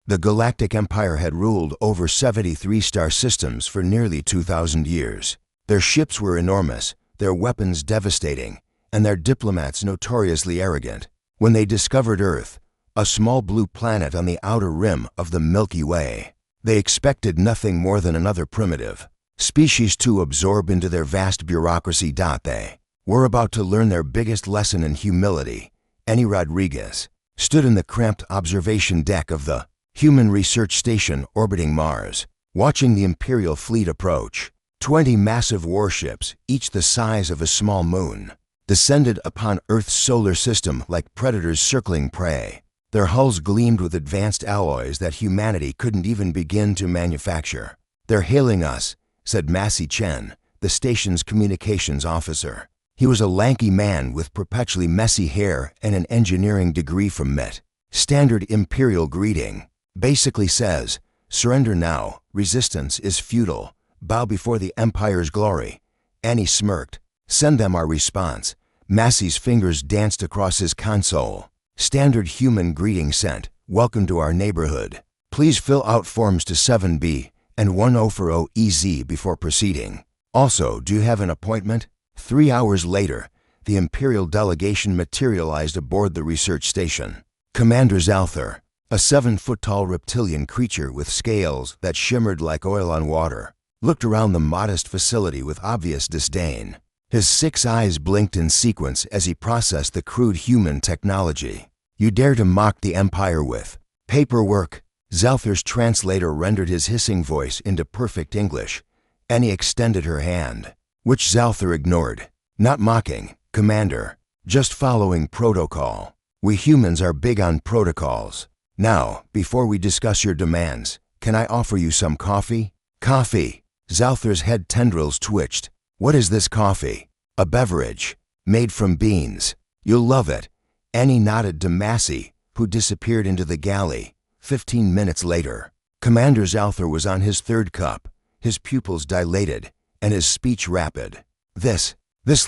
The Galactic Empire had ruled over 73 star systems for nearly 2,000 years. Their ships were enormous, their weapons devastating, and their diplomats notoriously arrogant. When they discovered Earth, a small blue planet on the outer rim of the Milky Way, they expected nothing more than another primitive species to absorb into their vast bureaucracy. They were about to learn their biggest lesson in humility. Annie Rodriguez stood in the cramped observation deck of the Human Research Station orbiting Mars, watching the Imperial fleet approach. 20 massive warships, each the size of a small moon, descended upon Earth's solar system like predators circling prey. Their hulls gleamed with advanced alloys that humanity couldn't even begin to manufacture. "They're hailing us," said Massey Chen, the station's communications officer. He was a lanky man with perpetually messy hair and an engineering degree from MIT. Standard Imperial greeting basically says, "Surrender now, resistance is futile, bow before the Empire's glory." Annie smirked. "Send them our response." Massey's fingers danced across his console. Standard human greeting sent, "Welcome to our neighborhood. Please fill out forms to 7B and 1040EZ before proceeding. Also, do you have an appointment?" 3 hours later, the Imperial delegation materialized aboard the research station. Commander Zalthar, a 7-foot-tall reptilian creature with scales that shimmered like oil on water, looked around the modest facility with obvious disdain. His 6 eyes blinked in sequence as he processed the crude human technology. "You dare to mock the Empire with paperwork?" Zalthar's translator rendered his hissing voice into perfect English. Annie extended her hand, which Zalthar ignored. "Not mocking, Commander. Just following protocol. We humans are big on protocols. Now, before we discuss your demands, can I offer you some coffee?" "Coffee?" Zalthar's head tendrils twitched. "What is this coffee?" "A beverage, made from beans. You'll love it." Annie nodded to Massey, who disappeared into the galley. 15 minutes later, Commander Zalthar was on his 3rd cup, his pupils dilated, and his speech rapid. This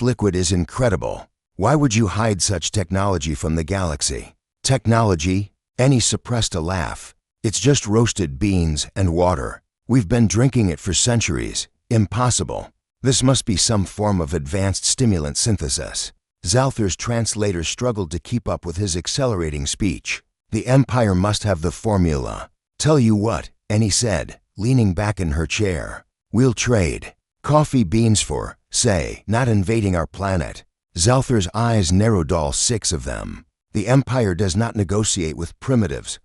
liquid is incredible. Why would you hide such technology from the galaxy?" "Technology?" Annie suppressed a laugh. "It's just roasted beans and water. We've been drinking it for centuries. Impossible. This must be some form of advanced stimulant synthesis." Zalthar's translator struggled to keep up with his accelerating speech. "The Empire must have the formula." "Tell you what," Annie said, leaning back in her chair. "We'll trade coffee beans for, say, not invading our planet." Zalthar's eyes narrowed, all 6 of them. "The Empire does not negotiate with primitives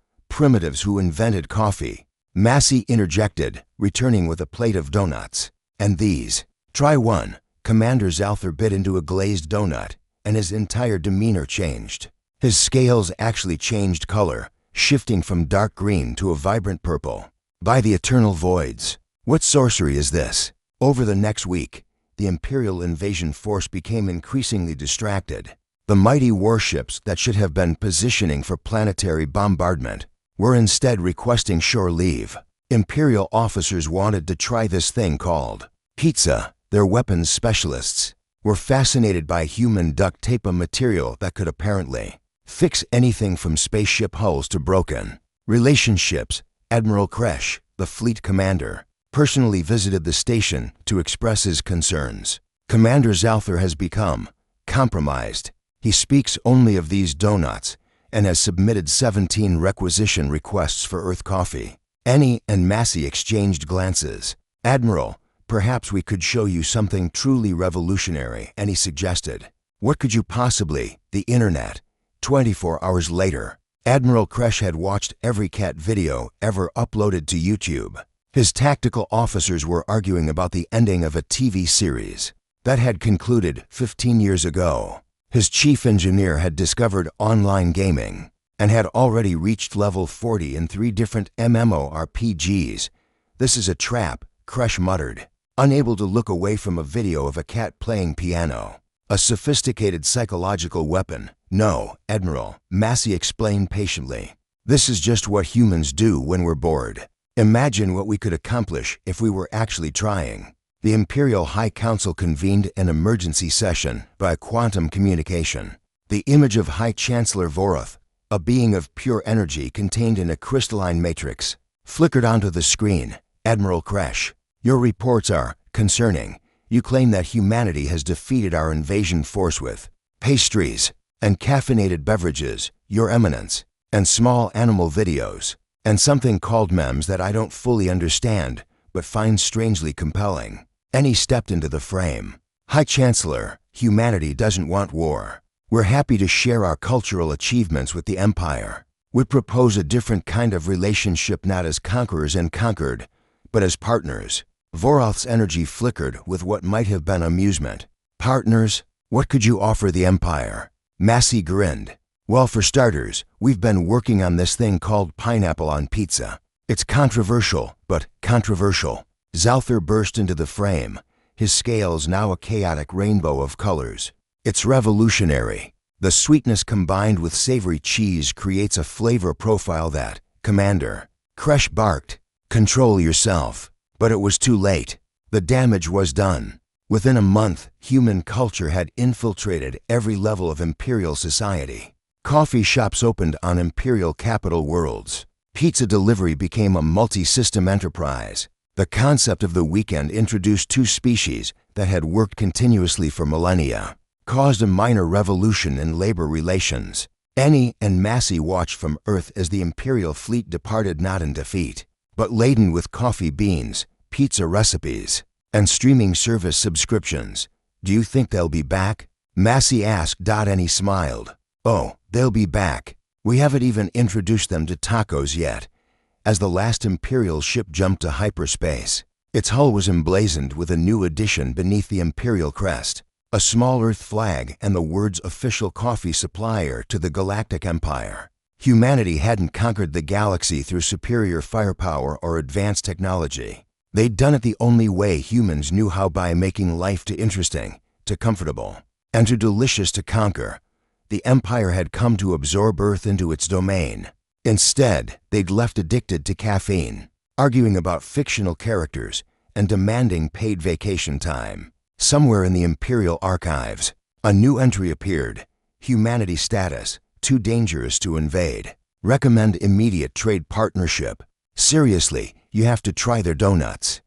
who invented coffee." Massey interjected, returning with a plate of donuts. "And these. Try one." Commander Zalthar bit into a glazed donut, and his entire demeanor changed. His scales actually changed color, shifting from dark green to a vibrant purple. "By the eternal voids, what sorcery is this?" Over the next week, the Imperial invasion force became increasingly distracted. The mighty warships that should have been positioning for planetary bombardment were instead requesting shore leave. Imperial officers wanted to try this thing called pizza. Their weapons specialists were fascinated by human duct tape, a material that could apparently fix anything from spaceship hulls to broken relationships. Admiral Kresh, the fleet commander, personally visited the station to express his concerns. "Commander Zalthar has become compromised. He speaks only of these donuts and has submitted 17 requisition requests for Earth coffee." Annie and Massey exchanged glances. "Admiral, perhaps we could show you something truly revolutionary," Annie suggested. "What could you possibly?" "The internet." 24 hours later, Admiral Kresh had watched every cat video ever uploaded to YouTube. His tactical officers were arguing about the ending of a TV series that had concluded 15 years ago. His chief engineer had discovered online gaming and had already reached level 40 in 3 different MMORPGs. "This is a trap," Kresh muttered, unable to look away from a video of a cat playing piano. "A sophisticated psychological weapon." "No, Admiral," Massey explained patiently. "This is just what humans do when we're bored. Imagine what we could accomplish if we were actually trying." The Imperial High Council convened an emergency session by quantum communication. The image of High Chancellor Voroth, A being of pure energy contained in a crystalline matrix, flickered onto the screen. Admiral Kresh, your reports are concerning. You claim that humanity has defeated our invasion force with pastries and caffeinated beverages, Your Eminence, and small animal videos, and something called memes that I don't fully understand, but find strangely compelling. And he stepped into the frame. High Chancellor, humanity doesn't want war. We're happy to share our cultural achievements with the Empire. We propose a different kind of relationship, not as conquerors and conquered, but as partners. Voroth's energy flickered with what might have been amusement. Partners? What could you offer the Empire? Massey grinned. Well, for starters, we've been working on this thing called pineapple on pizza. It's controversial, but controversial. Zalthar burst into the frame, his scales now a chaotic rainbow of colors. It's revolutionary. The sweetness combined with savory cheese creates a flavor profile that, Commander. Kresh barked. Control yourself. But it was too late. The damage was done. Within a month, human culture had infiltrated every level of Imperial society. Coffee shops opened on Imperial capital worlds. Pizza delivery became a multi-system enterprise. The concept of the weekend introduced two species that had worked continuously for millennia, caused a minor revolution in labor relations. Annie and Massey watched from Earth as the Imperial fleet departed not in defeat, but laden with coffee beans, pizza recipes, and streaming service subscriptions. Do you think they'll be back? Massey asked. Annie smiled. Oh, they'll be back. We haven't even introduced them to tacos yet. As the last Imperial ship jumped to hyperspace, its hull was emblazoned with a new addition beneath the Imperial crest, a small Earth flag and the words official coffee supplier to the Galactic Empire. Humanity hadn't conquered the galaxy through superior firepower or advanced technology. They'd done it the only way humans knew how, by making life too interesting, too comfortable, and too delicious to conquer. The Empire had come to absorb Earth into its domain. Instead, they'd left addicted to caffeine, arguing about fictional characters, and demanding paid vacation time. Somewhere in the Imperial archives, a new entry appeared. Humanity status, too dangerous to invade. Recommend immediate trade partnership. Seriously, you have to try their donuts.